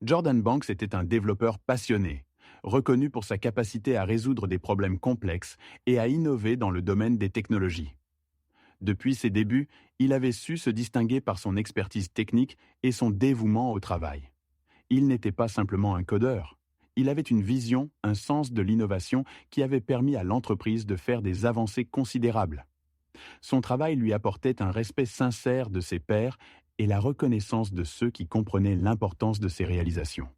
Jordan Banks était un développeur passionné, reconnu pour sa capacité à résoudre des problèmes complexes et à innover dans le domaine des technologies. Depuis ses débuts, il avait su se distinguer par son expertise technique et son dévouement au travail. Il n'était pas simplement un codeur. Il avait une vision, un sens de l'innovation qui avait permis à l'entreprise de faire des avancées considérables. Son travail lui apportait un respect sincère de ses pairs et la reconnaissance de ceux qui comprenaient l'importance de ses réalisations.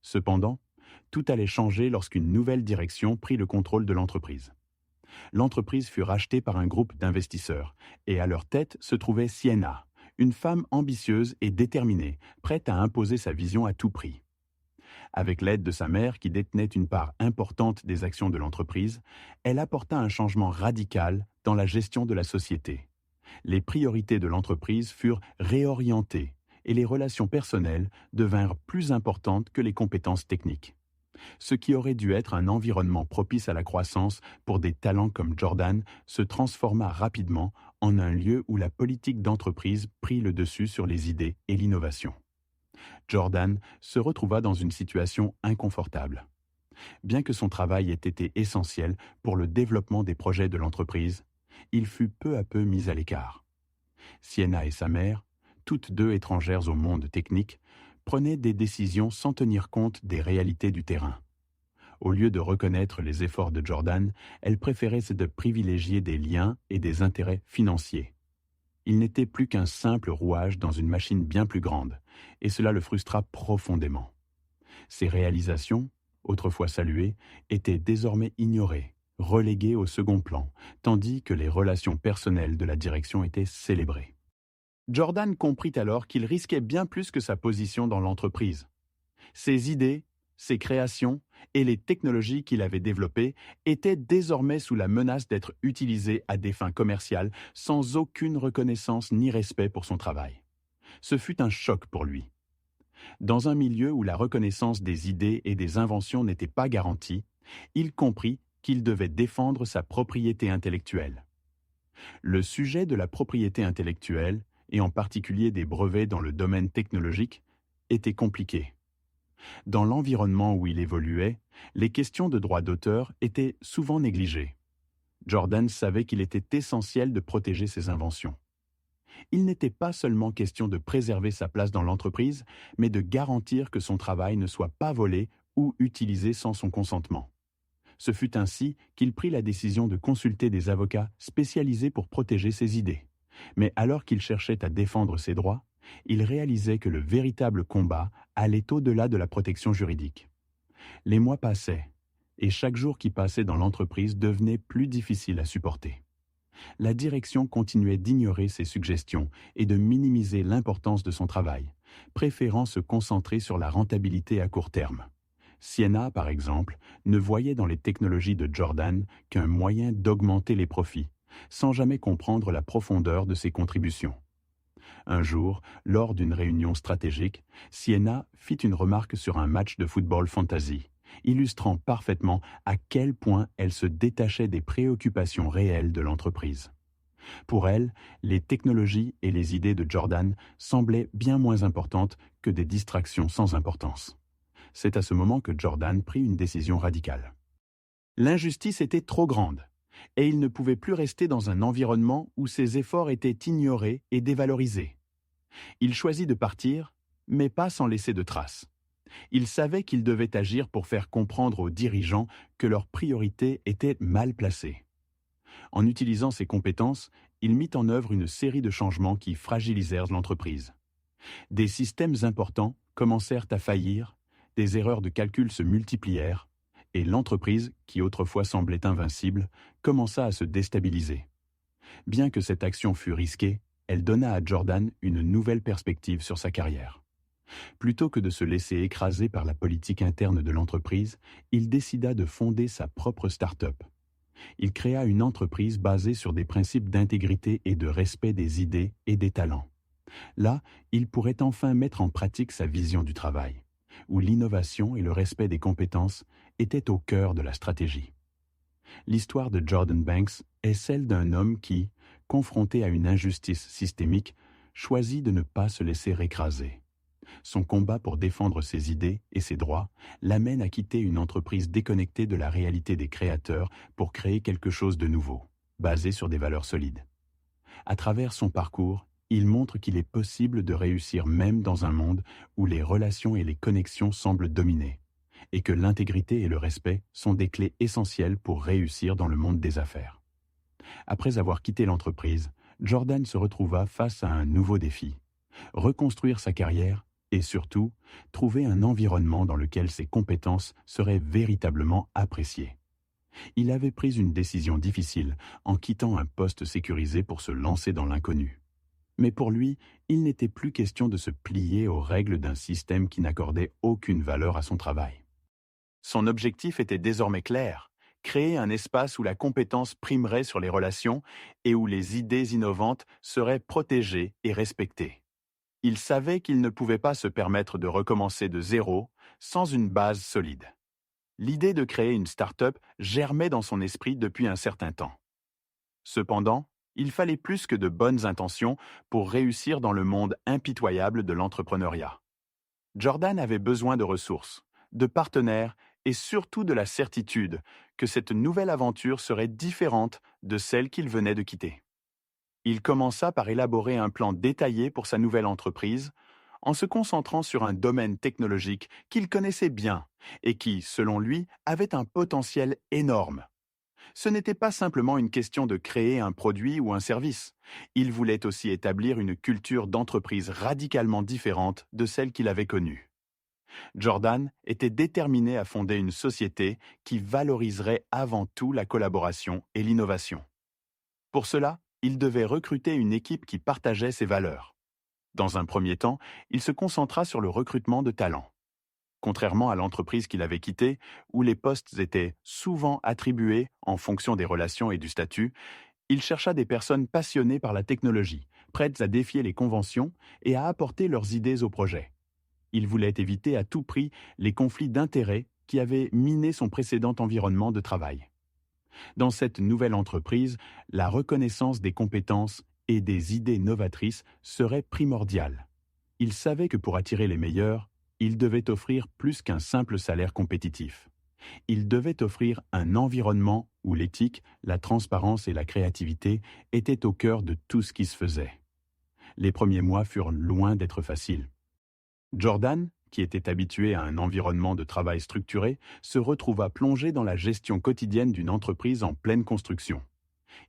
Cependant, tout allait changer lorsqu'une nouvelle direction prit le contrôle de l'entreprise. L'entreprise fut rachetée par un groupe d'investisseurs, et à leur tête se trouvait Sienna, une femme ambitieuse et déterminée, prête à imposer sa vision à tout prix. Avec l'aide de sa mère, qui détenait une part importante des actions de l'entreprise, elle apporta un changement radical dans la gestion de la société. Les priorités de l'entreprise furent réorientées et les relations personnelles devinrent plus importantes que les compétences techniques. Ce qui aurait dû être un environnement propice à la croissance pour des talents comme Jordan se transforma rapidement en un lieu où la politique d'entreprise prit le dessus sur les idées et l'innovation. Jordan se retrouva dans une situation inconfortable. Bien que son travail ait été essentiel pour le développement des projets de l'entreprise, il fut peu à peu mis à l'écart. Sienna et sa mère, toutes deux étrangères au monde technique, prenaient des décisions sans tenir compte des réalités du terrain. Au lieu de reconnaître les efforts de Jordan, elle préférait de privilégier des liens et des intérêts financiers. Il n'était plus qu'un simple rouage dans une machine bien plus grande, et cela le frustra profondément. Ses réalisations, autrefois saluées, étaient désormais ignorées, reléguées au second plan, tandis que les relations personnelles de la direction étaient célébrées. Jordan comprit alors qu'il risquait bien plus que sa position dans l'entreprise. Ses idées, ses créations et les technologies qu'il avait développées étaient désormais sous la menace d'être utilisées à des fins commerciales sans aucune reconnaissance ni respect pour son travail. Ce fut un choc pour lui. Dans un milieu où la reconnaissance des idées et des inventions n'était pas garantie, il comprit qu'il devait défendre sa propriété intellectuelle. Le sujet de la propriété intellectuelle, et en particulier des brevets dans le domaine technologique, était compliqué. Dans l'environnement où il évoluait, les questions de droit d'auteur étaient souvent négligées. Jordan savait qu'il était essentiel de protéger ses inventions. Il n'était pas seulement question de préserver sa place dans l'entreprise, mais de garantir que son travail ne soit pas volé ou utilisé sans son consentement. Ce fut ainsi qu'il prit la décision de consulter des avocats spécialisés pour protéger ses idées. Mais alors qu'il cherchait à défendre ses droits, il réalisait que le véritable combat allait au-delà de la protection juridique. Les mois passaient, et chaque jour qui passait dans l'entreprise devenait plus difficile à supporter. La direction continuait d'ignorer ses suggestions et de minimiser l'importance de son travail, préférant se concentrer sur la rentabilité à court terme. Sienna, par exemple, ne voyait dans les technologies de Jordan qu'un moyen d'augmenter les profits, sans jamais comprendre la profondeur de ses contributions. Un jour, lors d'une réunion stratégique, Sienna fit une remarque sur un match de football fantasy, illustrant parfaitement à quel point elle se détachait des préoccupations réelles de l'entreprise. Pour elle, les technologies et les idées de Jordan semblaient bien moins importantes que des distractions sans importance. C'est à ce moment que Jordan prit une décision radicale. L'injustice était trop grande, et il ne pouvait plus rester dans un environnement où ses efforts étaient ignorés et dévalorisés. Il choisit de partir, mais pas sans laisser de traces. Il savait qu'il devait agir pour faire comprendre aux dirigeants que leurs priorités étaient mal placées. En utilisant ses compétences, il mit en œuvre une série de changements qui fragilisèrent l'entreprise. Des systèmes importants commencèrent à faillir, des erreurs de calcul se multiplièrent, et l'entreprise, qui autrefois semblait invincible, commença à se déstabiliser. Bien que cette action fût risquée, elle donna à Jordan une nouvelle perspective sur sa carrière. Plutôt que de se laisser écraser par la politique interne de l'entreprise, il décida de fonder sa propre start-up. Il créa une entreprise basée sur des principes d'intégrité et de respect des idées et des talents. Là, il pourrait enfin mettre en pratique sa vision du travail, où l'innovation et le respect des compétences étaient au cœur de la stratégie. L'histoire de Jordan Banks est celle d'un homme qui, confronté à une injustice systémique, choisit de ne pas se laisser écraser. Son combat pour défendre ses idées et ses droits l'amène à quitter une entreprise déconnectée de la réalité des créateurs pour créer quelque chose de nouveau, basé sur des valeurs solides. À travers son parcours, il montre qu'il est possible de réussir même dans un monde où les relations et les connexions semblent dominer, et que l'intégrité et le respect sont des clés essentielles pour réussir dans le monde des affaires. Après avoir quitté l'entreprise, Jordan se retrouva face à un nouveau défi: reconstruire sa carrière et surtout, trouver un environnement dans lequel ses compétences seraient véritablement appréciées. Il avait pris une décision difficile en quittant un poste sécurisé pour se lancer dans l'inconnu. Mais pour lui, il n'était plus question de se plier aux règles d'un système qui n'accordait aucune valeur à son travail. Son objectif était désormais clair: créer un espace où la compétence primerait sur les relations et où les idées innovantes seraient protégées et respectées. Il savait qu'il ne pouvait pas se permettre de recommencer de zéro sans une base solide. L'idée de créer une start-up germait dans son esprit depuis un certain temps. Cependant, il fallait plus que de bonnes intentions pour réussir dans le monde impitoyable de l'entrepreneuriat. Jordan avait besoin de ressources, de partenaires et surtout de la certitude que cette nouvelle aventure serait différente de celle qu'il venait de quitter. Il commença par élaborer un plan détaillé pour sa nouvelle entreprise, en se concentrant sur un domaine technologique qu'il connaissait bien et qui, selon lui, avait un potentiel énorme. Ce n'était pas simplement une question de créer un produit ou un service. Il voulait aussi établir une culture d'entreprise radicalement différente de celle qu'il avait connue. Jordan était déterminé à fonder une société qui valoriserait avant tout la collaboration et l'innovation. Pour cela, il devait recruter une équipe qui partageait ses valeurs. Dans un premier temps, il se concentra sur le recrutement de talents. Contrairement à l'entreprise qu'il avait quittée, où les postes étaient souvent attribués en fonction des relations et du statut, il chercha des personnes passionnées par la technologie, prêtes à défier les conventions et à apporter leurs idées au projet. Il voulait éviter à tout prix les conflits d'intérêts qui avaient miné son précédent environnement de travail. Dans cette nouvelle entreprise, la reconnaissance des compétences et des idées novatrices serait primordiale. Il savait que pour attirer les meilleurs, il devait offrir plus qu'un simple salaire compétitif. Il devait offrir un environnement où l'éthique, la transparence et la créativité étaient au cœur de tout ce qui se faisait. Les premiers mois furent loin d'être faciles. Jordan, qui était habitué à un environnement de travail structuré, se retrouva plongé dans la gestion quotidienne d'une entreprise en pleine construction.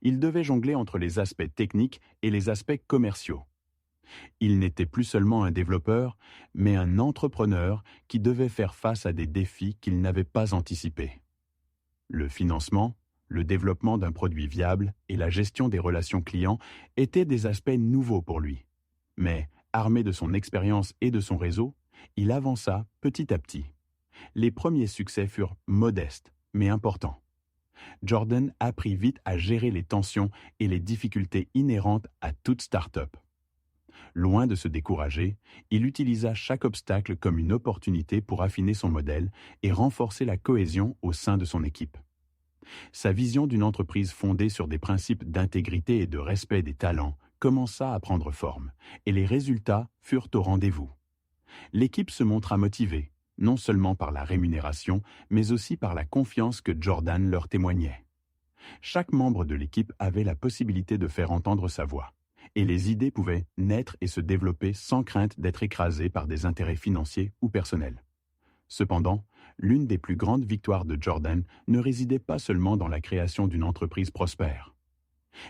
Il devait jongler entre les aspects techniques et les aspects commerciaux. Il n'était plus seulement un développeur, mais un entrepreneur qui devait faire face à des défis qu'il n'avait pas anticipés. Le financement, le développement d'un produit viable et la gestion des relations clients étaient des aspects nouveaux pour lui. Mais, armé de son expérience et de son réseau, il avança petit à petit. Les premiers succès furent modestes, mais importants. Jordan apprit vite à gérer les tensions et les difficultés inhérentes à toute start-up. Loin de se décourager, il utilisa chaque obstacle comme une opportunité pour affiner son modèle et renforcer la cohésion au sein de son équipe. Sa vision d'une entreprise fondée sur des principes d'intégrité et de respect des talents commença à prendre forme, et les résultats furent au rendez-vous. L'équipe se montra motivée, non seulement par la rémunération, mais aussi par la confiance que Jordan leur témoignait. Chaque membre de l'équipe avait la possibilité de faire entendre sa voix, et les idées pouvaient naître et se développer sans crainte d'être écrasées par des intérêts financiers ou personnels. Cependant, l'une des plus grandes victoires de Jordan ne résidait pas seulement dans la création d'une entreprise prospère.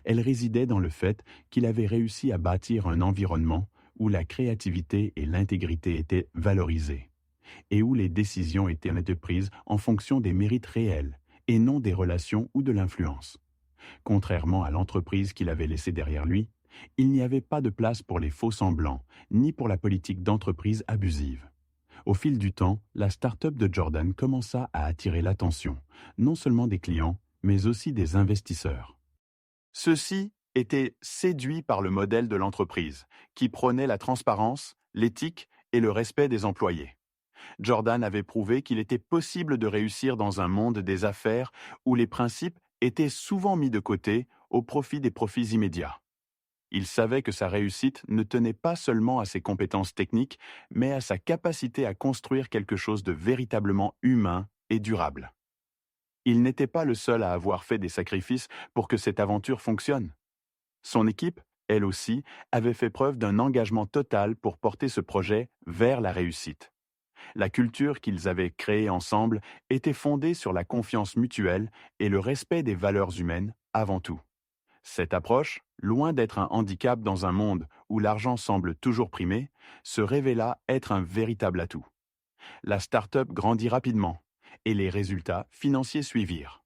Elle résidait dans le fait qu'il avait réussi à bâtir un environnement où la créativité et l'intégrité étaient valorisées, et où les décisions étaient prises en fonction des mérites réels, et non des relations ou de l'influence. Contrairement à l'entreprise qu'il avait laissée derrière lui, il n'y avait pas de place pour les faux-semblants, ni pour la politique d'entreprise abusive. Au fil du temps, la start-up de Jordan commença à attirer l'attention, non seulement des clients, mais aussi des investisseurs. Ceux-ci étaient séduits par le modèle de l'entreprise, qui prônait la transparence, l'éthique et le respect des employés. Jordan avait prouvé qu'il était possible de réussir dans un monde des affaires où les principes étaient souvent mis de côté au profit des profits immédiats. Il savait que sa réussite ne tenait pas seulement à ses compétences techniques, mais à sa capacité à construire quelque chose de véritablement humain et durable. Il n'était pas le seul à avoir fait des sacrifices pour que cette aventure fonctionne. Son équipe, elle aussi, avait fait preuve d'un engagement total pour porter ce projet vers la réussite. La culture qu'ils avaient créée ensemble était fondée sur la confiance mutuelle et le respect des valeurs humaines avant tout. Cette approche, loin d'être un handicap dans un monde où l'argent semble toujours primer, se révéla être un véritable atout. La start-up grandit rapidement et les résultats financiers suivirent.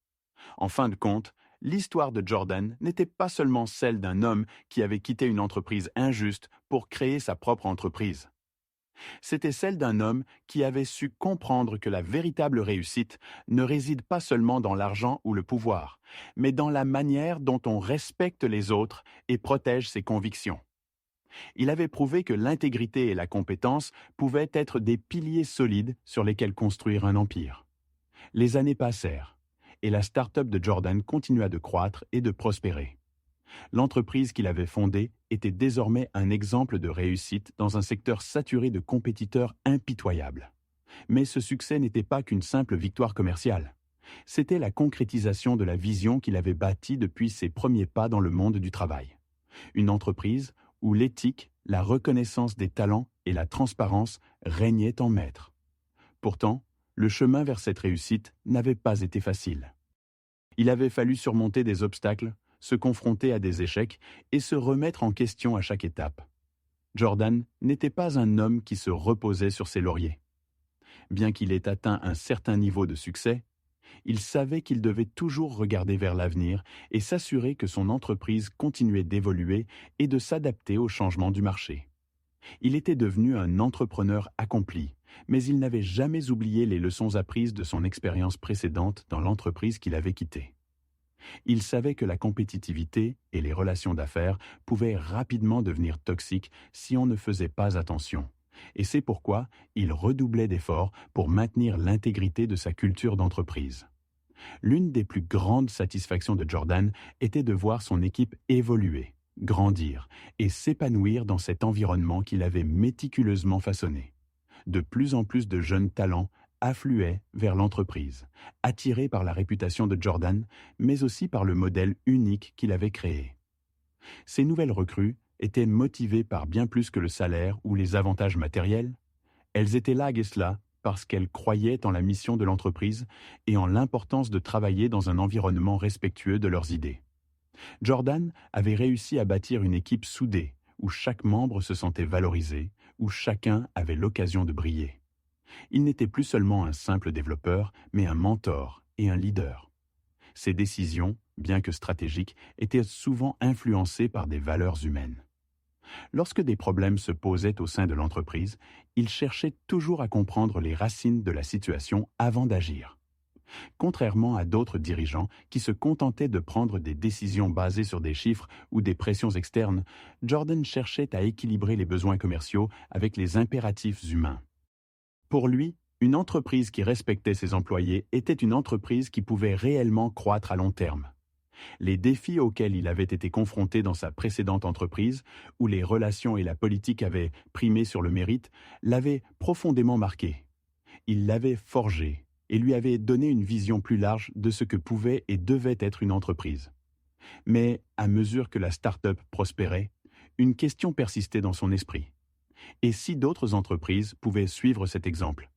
En fin de compte, l'histoire de Jordan n'était pas seulement celle d'un homme qui avait quitté une entreprise injuste pour créer sa propre entreprise. C'était celle d'un homme qui avait su comprendre que la véritable réussite ne réside pas seulement dans l'argent ou le pouvoir, mais dans la manière dont on respecte les autres et protège ses convictions. Il avait prouvé que l'intégrité et la compétence pouvaient être des piliers solides sur lesquels construire un empire. Les années passèrent, et la start-up de Jordan continua de croître et de prospérer. L'entreprise qu'il avait fondée était désormais un exemple de réussite dans un secteur saturé de compétiteurs impitoyables. Mais ce succès n'était pas qu'une simple victoire commerciale. C'était la concrétisation de la vision qu'il avait bâtie depuis ses premiers pas dans le monde du travail. Une entreprise où l'éthique, la reconnaissance des talents et la transparence régnaient en maître. Pourtant, le chemin vers cette réussite n'avait pas été facile. Il avait fallu surmonter des obstacles, se confronter à des échecs et se remettre en question à chaque étape. Jordan n'était pas un homme qui se reposait sur ses lauriers. Bien qu'il ait atteint un certain niveau de succès, il savait qu'il devait toujours regarder vers l'avenir et s'assurer que son entreprise continuait d'évoluer et de s'adapter aux changements du marché. Il était devenu un entrepreneur accompli, mais il n'avait jamais oublié les leçons apprises de son expérience précédente dans l'entreprise qu'il avait quittée. Il savait que la compétitivité et les relations d'affaires pouvaient rapidement devenir toxiques si on ne faisait pas attention. Et c'est pourquoi il redoublait d'efforts pour maintenir l'intégrité de sa culture d'entreprise. L'une des plus grandes satisfactions de Jordan était de voir son équipe évoluer, grandir et s'épanouir dans cet environnement qu'il avait méticuleusement façonné. De plus en plus de jeunes talents affluaient vers l'entreprise, attirés par la réputation de Jordan, mais aussi par le modèle unique qu'il avait créé. Ces nouvelles recrues étaient motivées par bien plus que le salaire ou les avantages matériels. Elles étaient là, Gesla, parce qu'elles croyaient en la mission de l'entreprise et en l'importance de travailler dans un environnement respectueux de leurs idées. Jordan avait réussi à bâtir une équipe soudée, où chaque membre se sentait valorisé, où chacun avait l'occasion de briller. Il n'était plus seulement un simple développeur, mais un mentor et un leader. Ses décisions, bien que stratégiques, étaient souvent influencées par des valeurs humaines. Lorsque des problèmes se posaient au sein de l'entreprise, il cherchait toujours à comprendre les racines de la situation avant d'agir. Contrairement à d'autres dirigeants qui se contentaient de prendre des décisions basées sur des chiffres ou des pressions externes, Jordan cherchait à équilibrer les besoins commerciaux avec les impératifs humains. Pour lui, une entreprise qui respectait ses employés était une entreprise qui pouvait réellement croître à long terme. Les défis auxquels il avait été confronté dans sa précédente entreprise, où les relations et la politique avaient primé sur le mérite, l'avaient profondément marqué. Il l'avait forgé et lui avait donné une vision plus large de ce que pouvait et devait être une entreprise. Mais à mesure que la start-up prospérait, une question persistait dans son esprit. Et si d'autres entreprises pouvaient suivre cet exemple?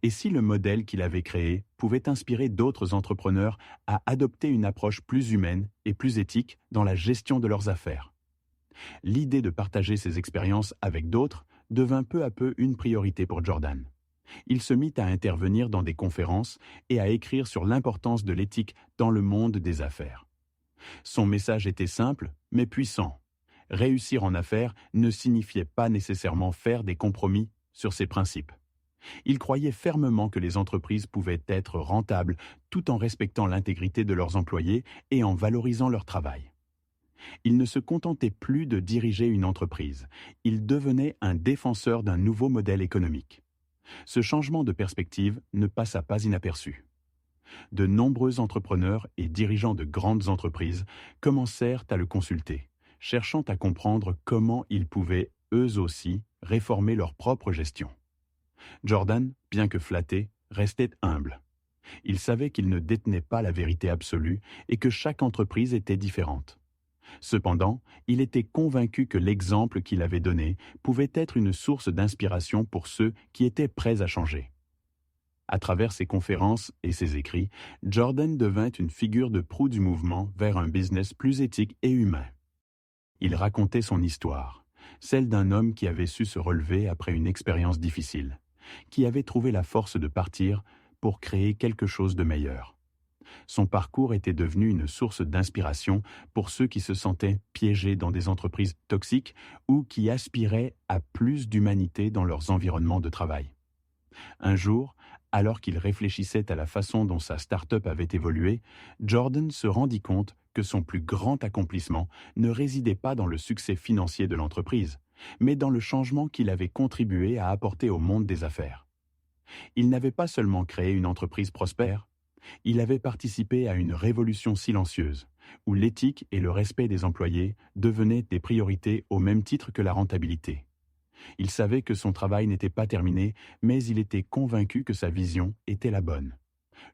Et si le modèle qu'il avait créé pouvait inspirer d'autres entrepreneurs à adopter une approche plus humaine et plus éthique dans la gestion de leurs affaires? L'idée de partager ses expériences avec d'autres devint peu à peu une priorité pour Jordan. Il se mit à intervenir dans des conférences et à écrire sur l'importance de l'éthique dans le monde des affaires. Son message était simple, mais puissant. Réussir en affaires ne signifiait pas nécessairement faire des compromis sur ses principes. Il croyait fermement que les entreprises pouvaient être rentables tout en respectant l'intégrité de leurs employés et en valorisant leur travail. Il ne se contentait plus de diriger une entreprise, il devenait un défenseur d'un nouveau modèle économique. Ce changement de perspective ne passa pas inaperçu. De nombreux entrepreneurs et dirigeants de grandes entreprises commencèrent à le consulter, cherchant à comprendre comment ils pouvaient, eux aussi, réformer leur propre gestion. Jordan, bien que flatté, restait humble. Il savait qu'il ne détenait pas la vérité absolue et que chaque entreprise était différente. Cependant, il était convaincu que l'exemple qu'il avait donné pouvait être une source d'inspiration pour ceux qui étaient prêts à changer. À travers ses conférences et ses écrits, Jordan devint une figure de proue du mouvement vers un business plus éthique et humain. Il racontait son histoire, celle d'un homme qui avait su se relever après une expérience difficile, qui avait trouvé la force de partir pour créer quelque chose de meilleur. Son parcours était devenu une source d'inspiration pour ceux qui se sentaient piégés dans des entreprises toxiques ou qui aspiraient à plus d'humanité dans leurs environnements de travail. Un jour, alors qu'il réfléchissait à la façon dont sa start-up avait évolué, Jordan se rendit compte que son plus grand accomplissement ne résidait pas dans le succès financier de l'entreprise, mais dans le changement qu'il avait contribué à apporter au monde des affaires. Il n'avait pas seulement créé une entreprise prospère, il avait participé à une révolution silencieuse, où l'éthique et le respect des employés devenaient des priorités au même titre que la rentabilité. Il savait que son travail n'était pas terminé, mais il était convaincu que sa vision était la bonne.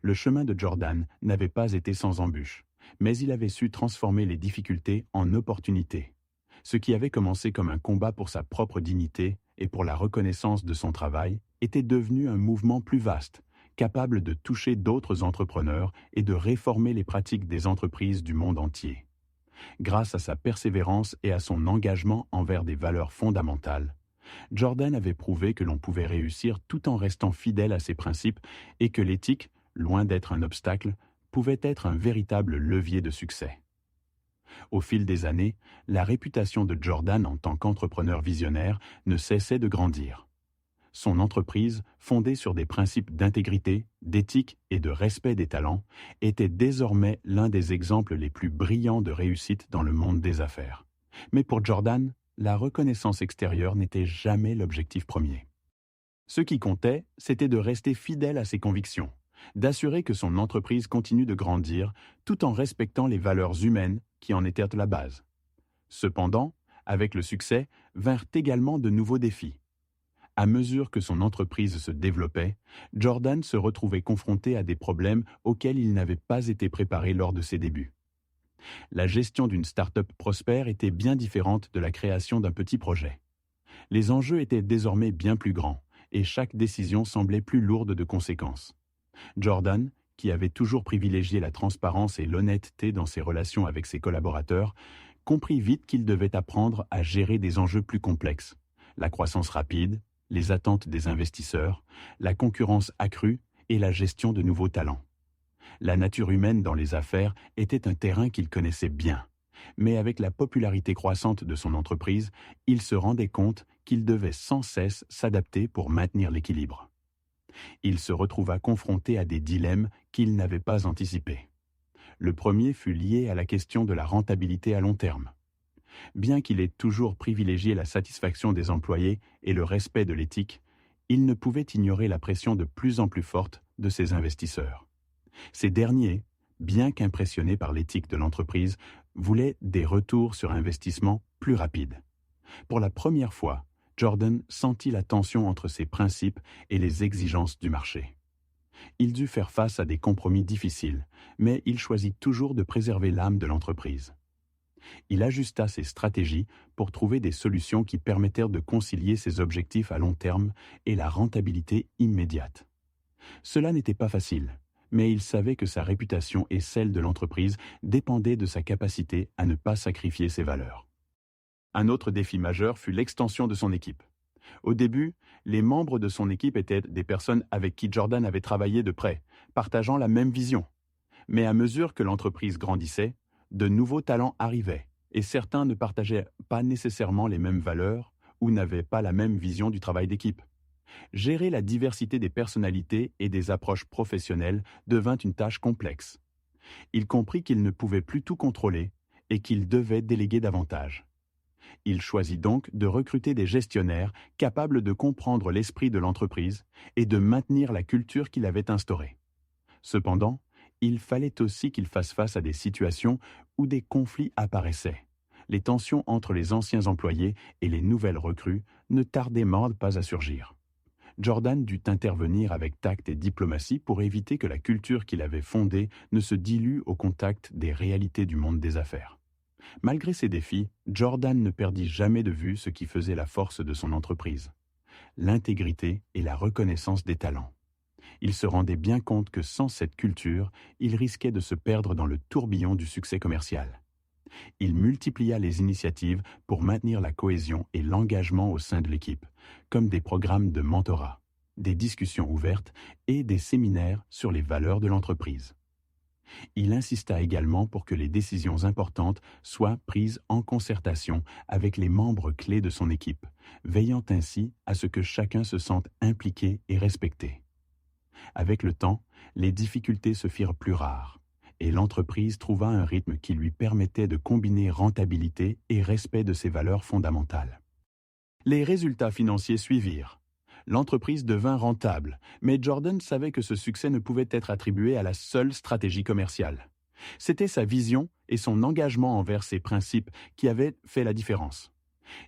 Le chemin de Jordan n'avait pas été sans embûches, mais il avait su transformer les difficultés en opportunités. Ce qui avait commencé comme un combat pour sa propre dignité et pour la reconnaissance de son travail était devenu un mouvement plus vaste, capable de toucher d'autres entrepreneurs et de réformer les pratiques des entreprises du monde entier. Grâce à sa persévérance et à son engagement envers des valeurs fondamentales, Jordan avait prouvé que l'on pouvait réussir tout en restant fidèle à ses principes et que l'éthique, loin d'être un obstacle, pouvait être un véritable levier de succès. Au fil des années, la réputation de Jordan en tant qu'entrepreneur visionnaire ne cessait de grandir. Son entreprise, fondée sur des principes d'intégrité, d'éthique et de respect des talents, était désormais l'un des exemples les plus brillants de réussite dans le monde des affaires. Mais pour Jordan, la reconnaissance extérieure n'était jamais l'objectif premier. Ce qui comptait, c'était de rester fidèle à ses convictions, d'assurer que son entreprise continue de grandir tout en respectant les valeurs humaines qui en étaient la base. Cependant, avec le succès, vinrent également de nouveaux défis. À mesure que son entreprise se développait, Jordan se retrouvait confronté à des problèmes auxquels il n'avait pas été préparé lors de ses débuts. La gestion d'une start-up prospère était bien différente de la création d'un petit projet. Les enjeux étaient désormais bien plus grands, et chaque décision semblait plus lourde de conséquences. Jordan, qui avait toujours privilégié la transparence et l'honnêteté dans ses relations avec ses collaborateurs, comprit vite qu'il devait apprendre à gérer des enjeux plus complexes. La croissance rapide, les attentes des investisseurs, la concurrence accrue et la gestion de nouveaux talents. La nature humaine dans les affaires était un terrain qu'il connaissait bien. Mais avec la popularité croissante de son entreprise, il se rendait compte qu'il devait sans cesse s'adapter pour maintenir l'équilibre. Il se retrouva confronté à des dilemmes qu'il n'avait pas anticipés. Le premier fut lié à la question de la rentabilité à long terme. Bien qu'il ait toujours privilégié la satisfaction des employés et le respect de l'éthique, il ne pouvait ignorer la pression de plus en plus forte de ses investisseurs. Ces derniers, bien qu'impressionnés par l'éthique de l'entreprise, voulaient des retours sur investissement plus rapides. Pour la première fois, Jordan sentit la tension entre ses principes et les exigences du marché. Il dut faire face à des compromis difficiles, mais il choisit toujours de préserver l'âme de l'entreprise. Il ajusta ses stratégies pour trouver des solutions qui permettèrent de concilier ses objectifs à long terme et la rentabilité immédiate. Cela n'était pas facile, mais il savait que sa réputation et celle de l'entreprise dépendaient de sa capacité à ne pas sacrifier ses valeurs. Un autre défi majeur fut l'extension de son équipe. Au début, les membres de son équipe étaient des personnes avec qui Jordan avait travaillé de près, partageant la même vision. Mais à mesure que l'entreprise grandissait, de nouveaux talents arrivaient, et certains ne partageaient pas nécessairement les mêmes valeurs ou n'avaient pas la même vision du travail d'équipe. Gérer la diversité des personnalités et des approches professionnelles devint une tâche complexe. Il comprit qu'il ne pouvait plus tout contrôler et qu'il devait déléguer davantage. Il choisit donc de recruter des gestionnaires capables de comprendre l'esprit de l'entreprise et de maintenir la culture qu'il avait instaurée. Cependant, il fallait aussi qu'il fasse face à des situations où des conflits apparaissaient, Les tensions entre les anciens employés et les nouvelles recrues ne tardaient pas à surgir. Jordan dut intervenir avec tact et diplomatie pour éviter que la culture qu'il avait fondée ne se dilue au contact des réalités du monde des affaires. Malgré ces défis, Jordan ne perdit jamais de vue ce qui faisait la force de son entreprise: l'intégrité et la reconnaissance des talents. Il se rendait bien compte que sans cette culture, il risquait de se perdre dans le tourbillon du succès commercial. Il multiplia les initiatives pour maintenir la cohésion et l'engagement au sein de l'équipe, comme des programmes de mentorat, des discussions ouvertes et des séminaires sur les valeurs de l'entreprise. Il insista également pour que les décisions importantes soient prises en concertation avec les membres clés de son équipe, veillant ainsi à ce que chacun se sente impliqué et respecté. Avec le temps, les difficultés se firent plus rares, et l'entreprise trouva un rythme qui lui permettait de combiner rentabilité et respect de ses valeurs fondamentales. Les résultats financiers suivirent. L'entreprise devint rentable, mais Jordan savait que ce succès ne pouvait être attribué à la seule stratégie commerciale. C'était sa vision et son engagement envers ses principes qui avaient fait la différence.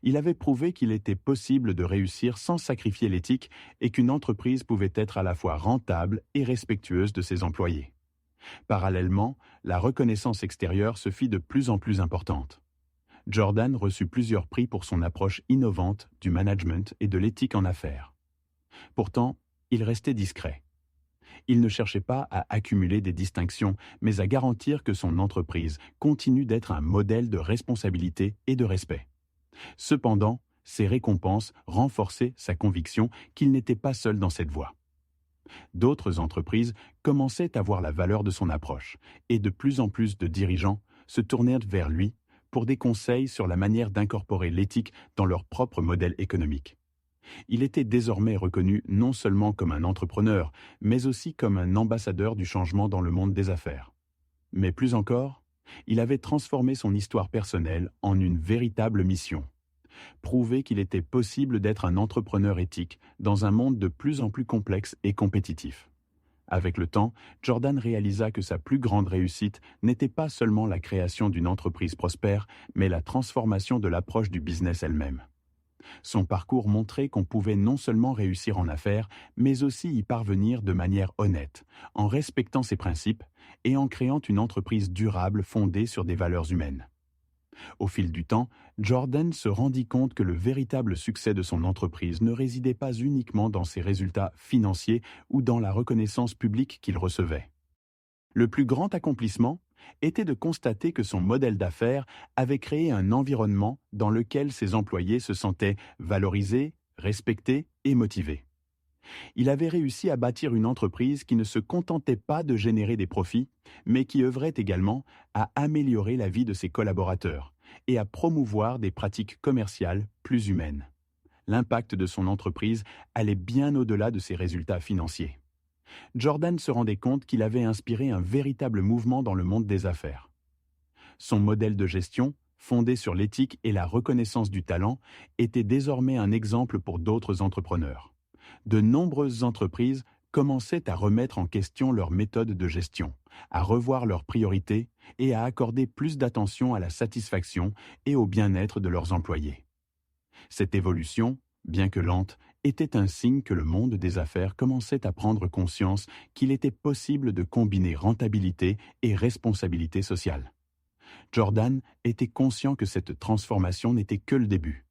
Il avait prouvé qu'il était possible de réussir sans sacrifier l'éthique et qu'une entreprise pouvait être à la fois rentable et respectueuse de ses employés. Parallèlement, la reconnaissance extérieure se fit de plus en plus importante. Jordan reçut plusieurs prix pour son approche innovante du management et de l'éthique en affaires. Pourtant, il restait discret. Il ne cherchait pas à accumuler des distinctions, mais à garantir que son entreprise continue d'être un modèle de responsabilité et de respect. Cependant, ces récompenses renforçaient sa conviction qu'il n'était pas seul dans cette voie. D'autres entreprises commençaient à voir la valeur de son approche, et de plus en plus de dirigeants se tournèrent vers lui pour des conseils sur la manière d'incorporer l'éthique dans leur propre modèle économique. Il était désormais reconnu non seulement comme un entrepreneur, mais aussi comme un ambassadeur du changement dans le monde des affaires. Mais plus encore, il avait transformé son histoire personnelle en une véritable mission: prouver qu'il était possible d'être un entrepreneur éthique dans un monde de plus en plus complexe et compétitif. Avec le temps, Jordan réalisa que sa plus grande réussite n'était pas seulement la création d'une entreprise prospère, mais la transformation de l'approche du business elle-même. Son parcours montrait qu'on pouvait non seulement réussir en affaires, mais aussi y parvenir de manière honnête, en respectant ses principes et en créant une entreprise durable fondée sur des valeurs humaines. Au fil du temps, Jordan se rendit compte que le véritable succès de son entreprise ne résidait pas uniquement dans ses résultats financiers ou dans la reconnaissance publique qu'il recevait. Le plus grand accomplissement était de constater que son modèle d'affaires avait créé un environnement dans lequel ses employés se sentaient valorisés, respectés et motivés. Il avait réussi à bâtir une entreprise qui ne se contentait pas de générer des profits, mais qui œuvrait également à améliorer la vie de ses collaborateurs et à promouvoir des pratiques commerciales plus humaines. L'impact de son entreprise allait bien au-delà de ses résultats financiers. Jordan se rendait compte qu'il avait inspiré un véritable mouvement dans le monde des affaires. Son modèle de gestion, fondé sur l'éthique et la reconnaissance du talent, était désormais un exemple pour d'autres entrepreneurs. De nombreuses entreprises commençaient à remettre en question leurs méthodes de gestion, à revoir leurs priorités et à accorder plus d'attention à la satisfaction et au bien-être de leurs employés. Cette évolution, bien que lente, était un signe que le monde des affaires commençait à prendre conscience qu'il était possible de combiner rentabilité et responsabilité sociale. Jordan était conscient que cette transformation n'était que le début.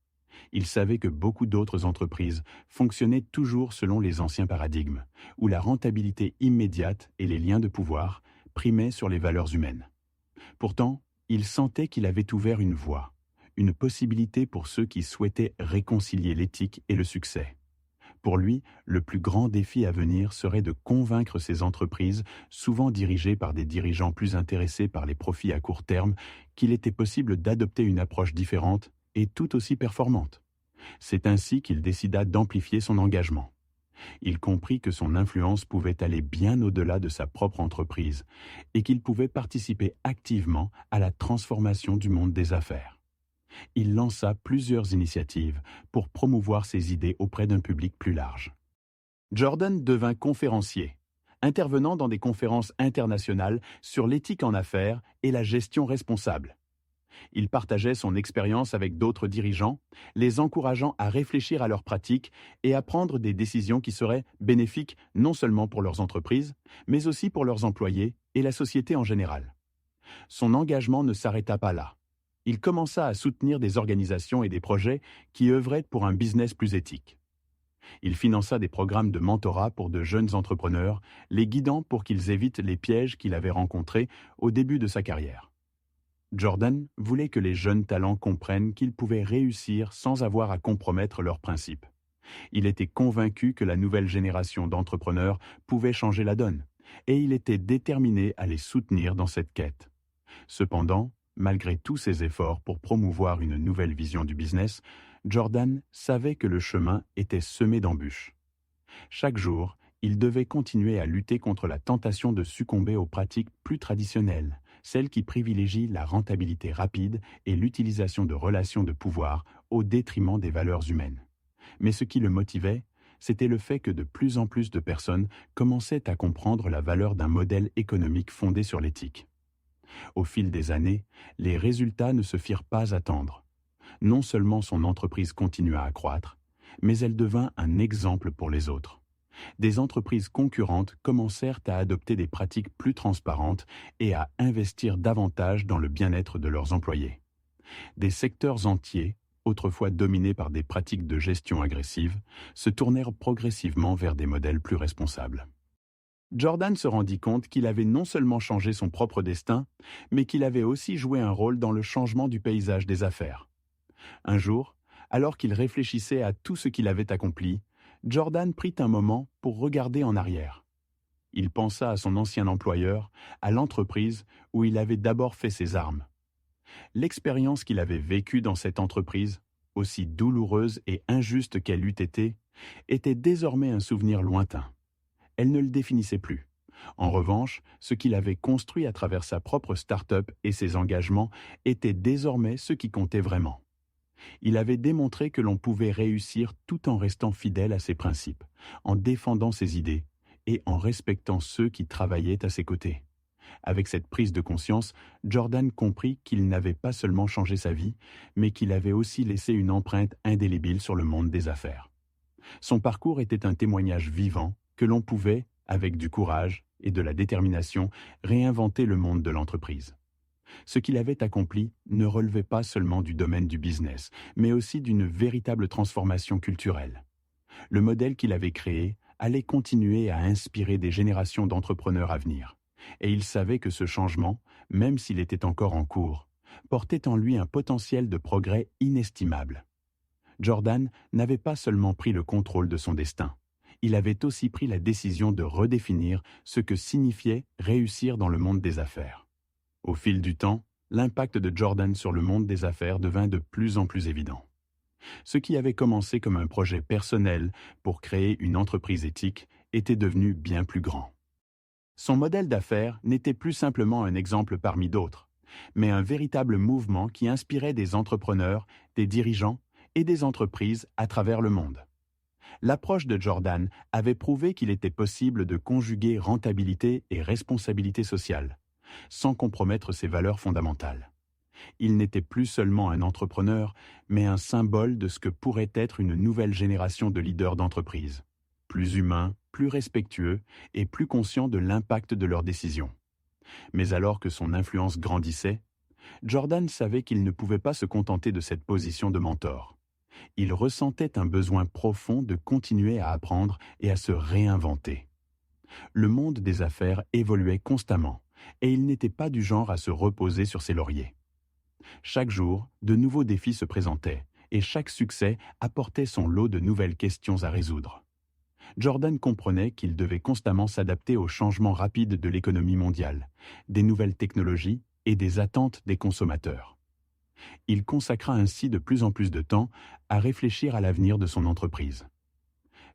Il savait que beaucoup d'autres entreprises fonctionnaient toujours selon les anciens paradigmes, où la rentabilité immédiate et les liens de pouvoir primaient sur les valeurs humaines. Pourtant, il sentait qu'il avait ouvert une voie, une possibilité pour ceux qui souhaitaient réconcilier l'éthique et le succès. Pour lui, le plus grand défi à venir serait de convaincre ces entreprises, souvent dirigées par des dirigeants plus intéressés par les profits à court terme, qu'il était possible d'adopter une approche différente et tout aussi performante. C'est ainsi qu'il décida d'amplifier son engagement. Il comprit que son influence pouvait aller bien au-delà de sa propre entreprise et qu'il pouvait participer activement à la transformation du monde des affaires. Il lança plusieurs initiatives pour promouvoir ses idées auprès d'un public plus large. Jordan devint conférencier, intervenant dans des conférences internationales sur l'éthique en affaires et la gestion responsable. Il partageait son expérience avec d'autres dirigeants, les encourageant à réfléchir à leurs pratiques et à prendre des décisions qui seraient bénéfiques non seulement pour leurs entreprises, mais aussi pour leurs employés et la société en général. Son engagement ne s'arrêta pas là. Il commença à soutenir des organisations et des projets qui œuvraient pour un business plus éthique. Il finança des programmes de mentorat pour de jeunes entrepreneurs, les guidant pour qu'ils évitent les pièges qu'il avait rencontrés au début de sa carrière. Jordan voulait que les jeunes talents comprennent qu'ils pouvaient réussir sans avoir à compromettre leurs principes. Il était convaincu que la nouvelle génération d'entrepreneurs pouvait changer la donne, et il était déterminé à les soutenir dans cette quête. Cependant, malgré tous ses efforts pour promouvoir une nouvelle vision du business, Jordan savait que le chemin était semé d'embûches. Chaque jour, il devait continuer à lutter contre la tentation de succomber aux pratiques plus traditionnelles, celles qui privilégient la rentabilité rapide et l'utilisation de relations de pouvoir au détriment des valeurs humaines. Mais ce qui le motivait, c'était le fait que de plus en plus de personnes commençaient à comprendre la valeur d'un modèle économique fondé sur l'éthique. Au fil des années, les résultats ne se firent pas attendre. Non seulement son entreprise continua à croître, mais elle devint un exemple pour les autres. Des entreprises concurrentes commencèrent à adopter des pratiques plus transparentes et à investir davantage dans le bien-être de leurs employés. Des secteurs entiers, autrefois dominés par des pratiques de gestion agressive, se tournèrent progressivement vers des modèles plus responsables. Jordan se rendit compte qu'il avait non seulement changé son propre destin, mais qu'il avait aussi joué un rôle dans le changement du paysage des affaires. Un jour, alors qu'il réfléchissait à tout ce qu'il avait accompli, Jordan prit un moment pour regarder en arrière. Il pensa à son ancien employeur, à l'entreprise où il avait d'abord fait ses armes. L'expérience qu'il avait vécue dans cette entreprise, aussi douloureuse et injuste qu'elle eût été, était désormais un souvenir lointain. Elle ne le définissait plus. En revanche, ce qu'il avait construit à travers sa propre start-up et ses engagements était désormais ce qui comptait vraiment. Il avait démontré que l'on pouvait réussir tout en restant fidèle à ses principes, en défendant ses idées et en respectant ceux qui travaillaient à ses côtés. Avec cette prise de conscience, Jordan comprit qu'il n'avait pas seulement changé sa vie, mais qu'il avait aussi laissé une empreinte indélébile sur le monde des affaires. Son parcours était un témoignage vivant que l'on pouvait, avec du courage et de la détermination, réinventer le monde de l'entreprise. Ce qu'il avait accompli ne relevait pas seulement du domaine du business, mais aussi d'une véritable transformation culturelle. Le modèle qu'il avait créé allait continuer à inspirer des générations d'entrepreneurs à venir. Et il savait que ce changement, même s'il était encore en cours, portait en lui un potentiel de progrès inestimable. Jordan n'avait pas seulement pris le contrôle de son destin, il avait aussi pris la décision de redéfinir ce que signifiait réussir dans le monde des affaires. Au fil du temps, l'impact de Jordan sur le monde des affaires devint de plus en plus évident. Ce qui avait commencé comme un projet personnel pour créer une entreprise éthique était devenu bien plus grand. Son modèle d'affaires n'était plus simplement un exemple parmi d'autres, mais un véritable mouvement qui inspirait des entrepreneurs, des dirigeants et des entreprises à travers le monde. L'approche de Jordan avait prouvé qu'il était possible de conjuguer rentabilité et responsabilité sociale, sans compromettre ses valeurs fondamentales. Il n'était plus seulement un entrepreneur, mais un symbole de ce que pourrait être une nouvelle génération de leaders d'entreprise, plus humains, plus respectueux et plus conscients de l'impact de leurs décisions. Mais alors que son influence grandissait, Jordan savait qu'il ne pouvait pas se contenter de cette position de mentor. Il ressentait un besoin profond de continuer à apprendre et à se réinventer. Le monde des affaires évoluait constamment, et il n'était pas du genre à se reposer sur ses lauriers. Chaque jour, de nouveaux défis se présentaient, et chaque succès apportait son lot de nouvelles questions à résoudre. Jordan comprenait qu'il devait constamment s'adapter aux changements rapides de l'économie mondiale, des nouvelles technologies et des attentes des consommateurs. Il consacra ainsi de plus en plus de temps à réfléchir à l'avenir de son entreprise.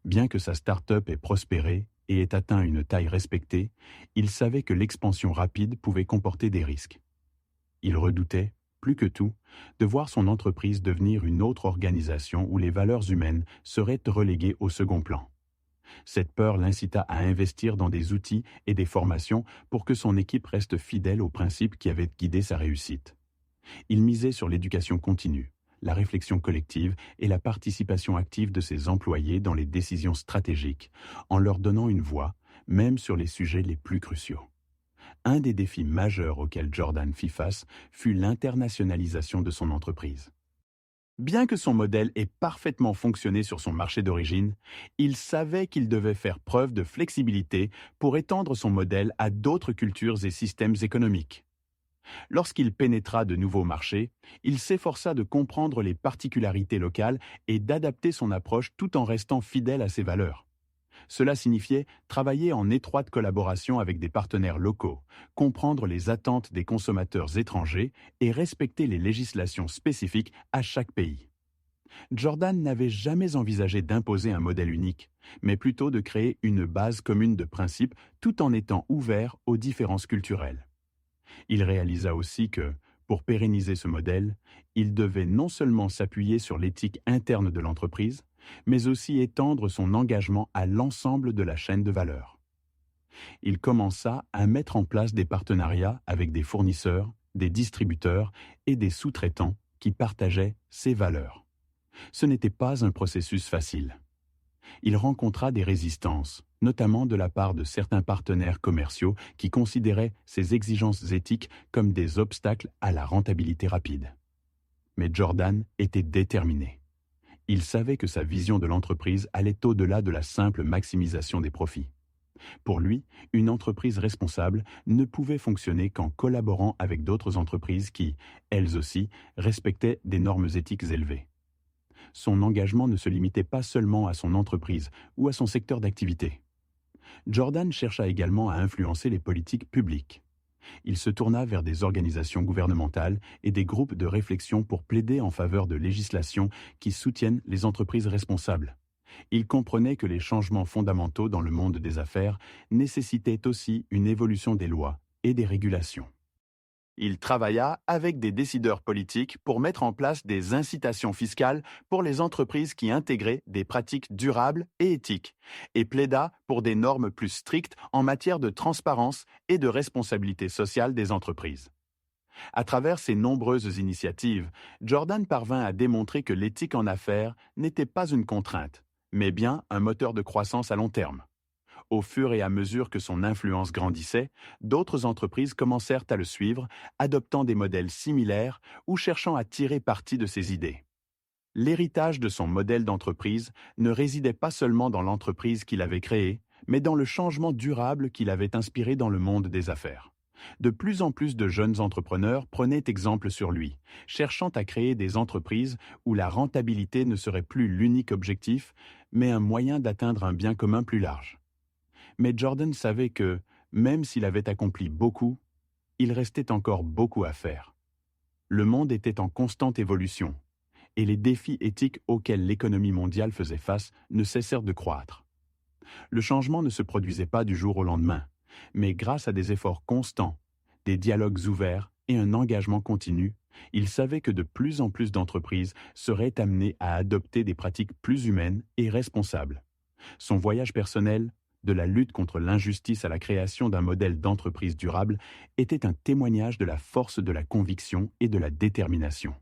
Bien que sa start-up ait prospéré et ait atteint une taille respectée, il savait que l'expansion rapide pouvait comporter des risques. Il redoutait, plus que tout, de voir son entreprise devenir une autre organisation où les valeurs humaines seraient reléguées au second plan. Cette peur l'incita à investir dans des outils et des formations pour que son équipe reste fidèle aux principes qui avaient guidé sa réussite. Il misait sur l'éducation continue, la réflexion collective et la participation active de ses employés dans les décisions stratégiques, en leur donnant une voix, même sur les sujets les plus cruciaux. Un des défis majeurs auxquels Jordan fit face fut l'internationalisation de son entreprise. Bien que son modèle ait parfaitement fonctionné sur son marché d'origine, il savait qu'il devait faire preuve de flexibilité pour étendre son modèle à d'autres cultures et systèmes économiques. Lorsqu'il pénétra de nouveaux marchés, il s'efforça de comprendre les particularités locales et d'adapter son approche tout en restant fidèle à ses valeurs. Cela signifiait travailler en étroite collaboration avec des partenaires locaux, comprendre les attentes des consommateurs étrangers et respecter les législations spécifiques à chaque pays. Jordan n'avait jamais envisagé d'imposer un modèle unique, mais plutôt de créer une base commune de principes tout en étant ouvert aux différences culturelles. Il réalisa aussi que, pour pérenniser ce modèle, il devait non seulement s'appuyer sur l'éthique interne de l'entreprise, mais aussi étendre son engagement à l'ensemble de la chaîne de valeur. Il commença à mettre en place des partenariats avec des fournisseurs, des distributeurs et des sous-traitants qui partageaient ses valeurs. Ce n'était pas un processus facile. Il rencontra des résistances, notamment de la part de certains partenaires commerciaux qui considéraient ces exigences éthiques comme des obstacles à la rentabilité rapide. Mais Jordan était déterminé. Il savait que sa vision de l'entreprise allait au-delà de la simple maximisation des profits. Pour lui, une entreprise responsable ne pouvait fonctionner qu'en collaborant avec d'autres entreprises qui, elles aussi, respectaient des normes éthiques élevées. Son engagement ne se limitait pas seulement à son entreprise ou à son secteur d'activité. Jordan chercha également à influencer les politiques publiques. Il se tourna vers des organisations gouvernementales et des groupes de réflexion pour plaider en faveur de législations qui soutiennent les entreprises responsables. Il comprenait que les changements fondamentaux dans le monde des affaires nécessitaient aussi une évolution des lois et des régulations. Il travailla avec des décideurs politiques pour mettre en place des incitations fiscales pour les entreprises qui intégraient des pratiques durables et éthiques, et plaida pour des normes plus strictes en matière de transparence et de responsabilité sociale des entreprises. À travers ces nombreuses initiatives, Jordan parvint à démontrer que l'éthique en affaires n'était pas une contrainte, mais bien un moteur de croissance à long terme. Au fur et à mesure que son influence grandissait, d'autres entreprises commencèrent à le suivre, adoptant des modèles similaires ou cherchant à tirer parti de ses idées. L'héritage de son modèle d'entreprise ne résidait pas seulement dans l'entreprise qu'il avait créée, mais dans le changement durable qu'il avait inspiré dans le monde des affaires. De plus en plus de jeunes entrepreneurs prenaient exemple sur lui, cherchant à créer des entreprises où la rentabilité ne serait plus l'unique objectif, mais un moyen d'atteindre un bien commun plus large. Mais Jordan savait que, même s'il avait accompli beaucoup, il restait encore beaucoup à faire. Le monde était en constante évolution, et les défis éthiques auxquels l'économie mondiale faisait face ne cessèrent de croître. Le changement ne se produisait pas du jour au lendemain, mais grâce à des efforts constants, des dialogues ouverts et un engagement continu, il savait que de plus en plus d'entreprises seraient amenées à adopter des pratiques plus humaines et responsables. Son voyage personnel, de la lutte contre l'injustice à la création d'un modèle d'entreprise durable, était un témoignage de la force de la conviction et de la détermination.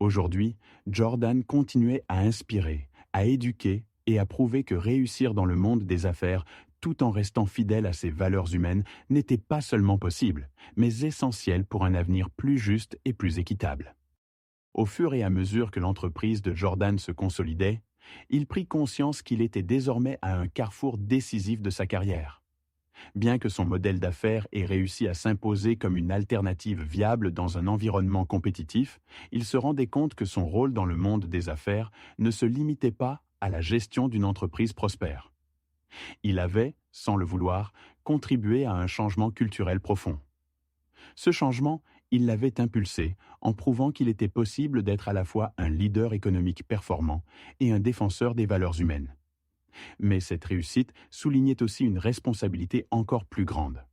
Aujourd'hui, Jordan continuait à inspirer, à éduquer et à prouver que réussir dans le monde des affaires, tout en restant fidèle à ses valeurs humaines, n'était pas seulement possible, mais essentiel pour un avenir plus juste et plus équitable. Au fur et à mesure que l'entreprise de Jordan se consolidait, il prit conscience qu'il était désormais à un carrefour décisif de sa carrière. Bien que son modèle d'affaires ait réussi à s'imposer comme une alternative viable dans un environnement compétitif, il se rendait compte que son rôle dans le monde des affaires ne se limitait pas à la gestion d'une entreprise prospère. Il avait, sans le vouloir, contribué à un changement culturel profond. Ce changement, il l'avait impulsé en prouvant qu'il était possible d'être à la fois un leader économique performant et un défenseur des valeurs humaines. Mais cette réussite soulignait aussi une responsabilité encore plus grande,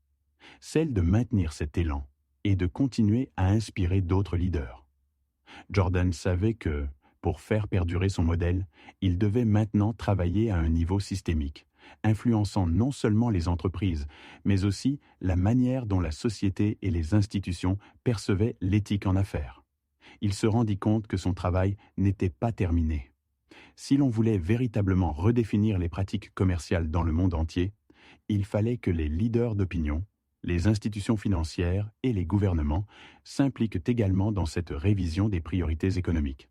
celle de maintenir cet élan et de continuer à inspirer d'autres leaders. Jordan savait que, pour faire perdurer son modèle, il devait maintenant travailler à un niveau systémique, influençant non seulement les entreprises, mais aussi la manière dont la société et les institutions percevaient l'éthique en affaires. Il se rendit compte que son travail n'était pas terminé. Si l'on voulait véritablement redéfinir les pratiques commerciales dans le monde entier, il fallait que les leaders d'opinion, les institutions financières et les gouvernements s'impliquent également dans cette révision des priorités économiques.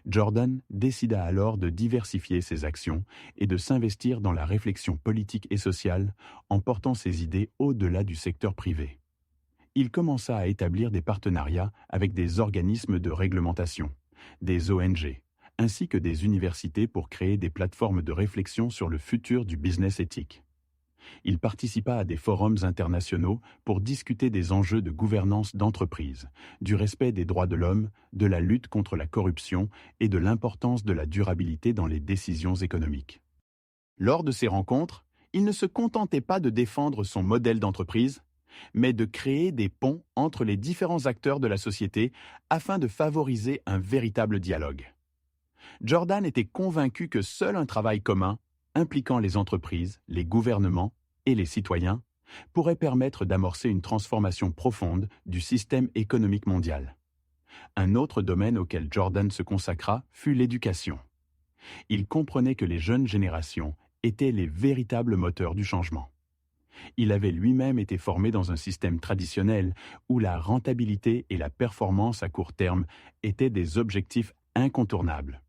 Jordan décida alors de diversifier ses actions et de s'investir dans la réflexion politique et sociale en portant ses idées au-delà du secteur privé. Il commença à établir des partenariats avec des organismes de réglementation, des ONG, ainsi que des universités pour créer des plateformes de réflexion sur le futur du business éthique. Il participa à des forums internationaux pour discuter des enjeux de gouvernance d'entreprise, du respect des droits de l'homme, de la lutte contre la corruption et de l'importance de la durabilité dans les décisions économiques. Lors de ces rencontres, il ne se contentait pas de défendre son modèle d'entreprise, mais de créer des ponts entre les différents acteurs de la société afin de favoriser un véritable dialogue. Jordan était convaincu que seul un travail commun, impliquant les entreprises, les gouvernements et les citoyens, pourrait permettre d'amorcer une transformation profonde du système économique mondial. Un autre domaine auquel Jordan se consacra fut l'éducation. Il comprenait que les jeunes générations étaient les véritables moteurs du changement. Il avait lui-même été formé dans un système traditionnel où la rentabilité et la performance à court terme étaient des objectifs incontournables.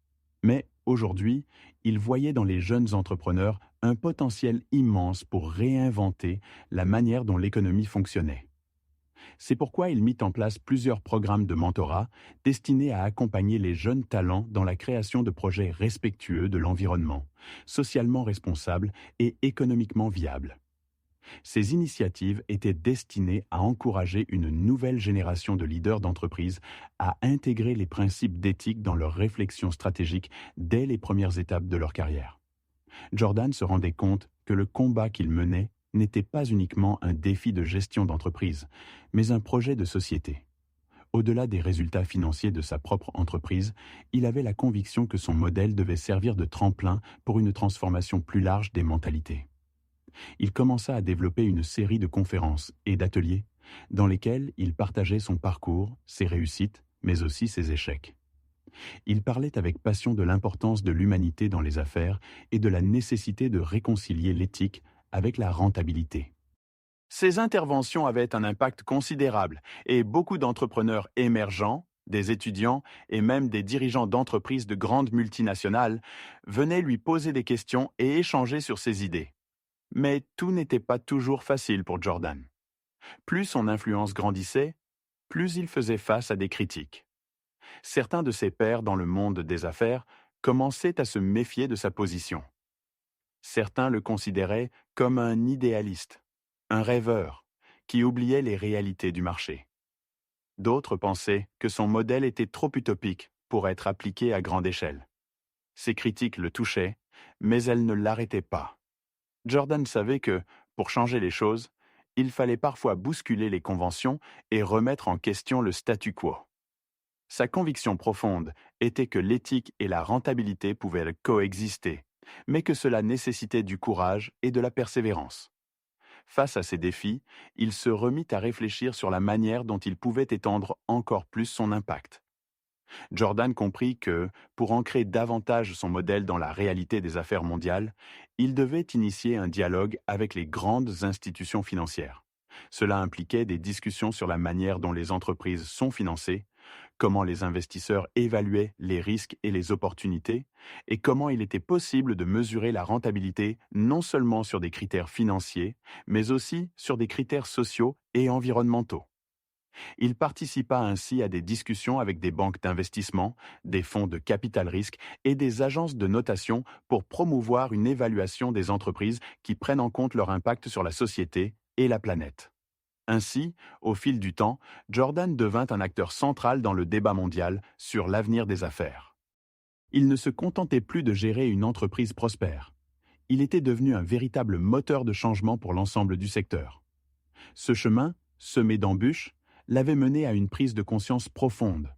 Mais aujourd'hui, il voyait dans les jeunes entrepreneurs un potentiel immense pour réinventer la manière dont l'économie fonctionnait. C'est pourquoi il mit en place plusieurs programmes de mentorat destinés à accompagner les jeunes talents dans la création de projets respectueux de l'environnement, socialement responsables et économiquement viables. Ces initiatives étaient destinées à encourager une nouvelle génération de leaders d'entreprise à intégrer les principes d'éthique dans leur réflexion stratégique dès les premières étapes de leur carrière. Jordan se rendait compte que le combat qu'il menait n'était pas uniquement un défi de gestion d'entreprise, mais un projet de société. Au-delà des résultats financiers de sa propre entreprise, il avait la conviction que son modèle devait servir de tremplin pour une transformation plus large des mentalités. Il commença à développer une série de conférences et d'ateliers dans lesquels il partageait son parcours, ses réussites, mais aussi ses échecs. Il parlait avec passion de l'importance de l'humanité dans les affaires et de la nécessité de réconcilier l'éthique avec la rentabilité. Ces interventions avaient un impact considérable et beaucoup d'entrepreneurs émergents, des étudiants et même des dirigeants d'entreprises de grandes multinationales venaient lui poser des questions et échanger sur ses idées. Mais tout n'était pas toujours facile pour Jordan. Plus son influence grandissait, plus il faisait face à des critiques. Certains de ses pairs dans le monde des affaires commençaient à se méfier de sa position. Certains le considéraient comme un idéaliste, un rêveur, qui oubliait les réalités du marché. D'autres pensaient que son modèle était trop utopique pour être appliqué à grande échelle. Ces critiques le touchaient, mais elles ne l'arrêtaient pas. Jordan savait que, pour changer les choses, il fallait parfois bousculer les conventions et remettre en question le statu quo. Sa conviction profonde était que l'éthique et la rentabilité pouvaient coexister, mais que cela nécessitait du courage et de la persévérance. Face à ces défis, il se remit à réfléchir sur la manière dont il pouvait étendre encore plus son impact. Jordan comprit que, pour ancrer davantage son modèle dans la réalité des affaires mondiales, il devait initier un dialogue avec les grandes institutions financières. Cela impliquait des discussions sur la manière dont les entreprises sont financées, comment les investisseurs évaluaient les risques et les opportunités, et comment il était possible de mesurer la rentabilité non seulement sur des critères financiers, mais aussi sur des critères sociaux et environnementaux. Il participa ainsi à des discussions avec des banques d'investissement, des fonds de capital risque et des agences de notation pour promouvoir une évaluation des entreprises qui prennent en compte leur impact sur la société et la planète. Ainsi, au fil du temps, Jordan devint un acteur central dans le débat mondial sur l'avenir des affaires. Il ne se contentait plus de gérer une entreprise prospère. Il était devenu un véritable moteur de changement pour l'ensemble du secteur. Ce chemin, semé d'embûches, l'avait mené à une prise de conscience profonde.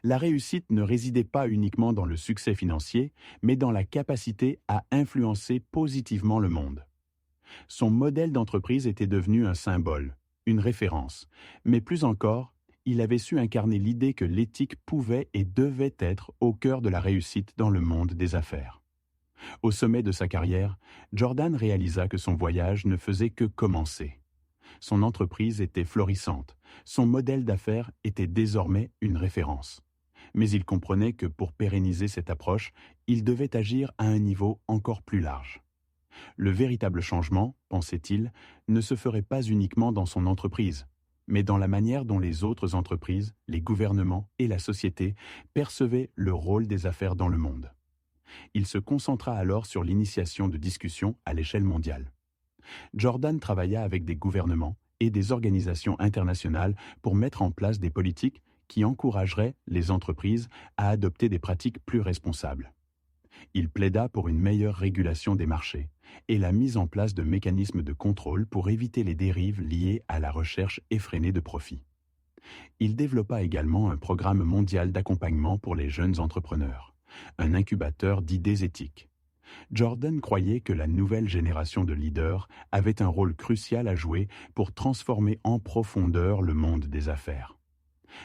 La réussite ne résidait pas uniquement dans le succès financier, mais dans la capacité à influencer positivement le monde. Son modèle d'entreprise était devenu un symbole, une référence, mais plus encore, il avait su incarner l'idée que l'éthique pouvait et devait être au cœur de la réussite dans le monde des affaires. Au sommet de sa carrière, Jordan réalisa que son voyage ne faisait que commencer. Son entreprise était florissante, son modèle d'affaires était désormais une référence. Mais il comprenait que pour pérenniser cette approche, il devait agir à un niveau encore plus large. Le véritable changement, pensait-il, ne se ferait pas uniquement dans son entreprise, mais dans la manière dont les autres entreprises, les gouvernements et la société percevaient le rôle des affaires dans le monde. Il se concentra alors sur l'initiation de discussions à l'échelle mondiale. Jordan travailla avec des gouvernements et des organisations internationales pour mettre en place des politiques qui encourageraient les entreprises à adopter des pratiques plus responsables. Il plaida pour une meilleure régulation des marchés et la mise en place de mécanismes de contrôle pour éviter les dérives liées à la recherche effrénée de profit. Il développa également un programme mondial d'accompagnement pour les jeunes entrepreneurs, un incubateur d'idées éthiques. Jordan croyait que la nouvelle génération de leaders avait un rôle crucial à jouer pour transformer en profondeur le monde des affaires.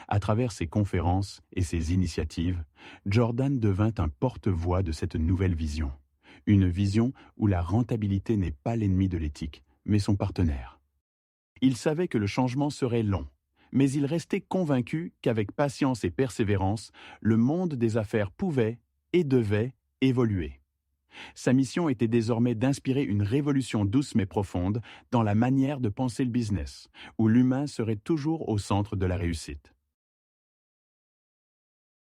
À travers ses conférences et ses initiatives, Jordan devint un porte-voix de cette nouvelle vision. Une vision où la rentabilité n'est pas l'ennemi de l'éthique, mais son partenaire. Il savait que le changement serait long, mais il restait convaincu qu'avec patience et persévérance, le monde des affaires pouvait et devait évoluer. Sa mission était désormais d'inspirer une révolution douce mais profonde dans la manière de penser le business, où l'humain serait toujours au centre de la réussite.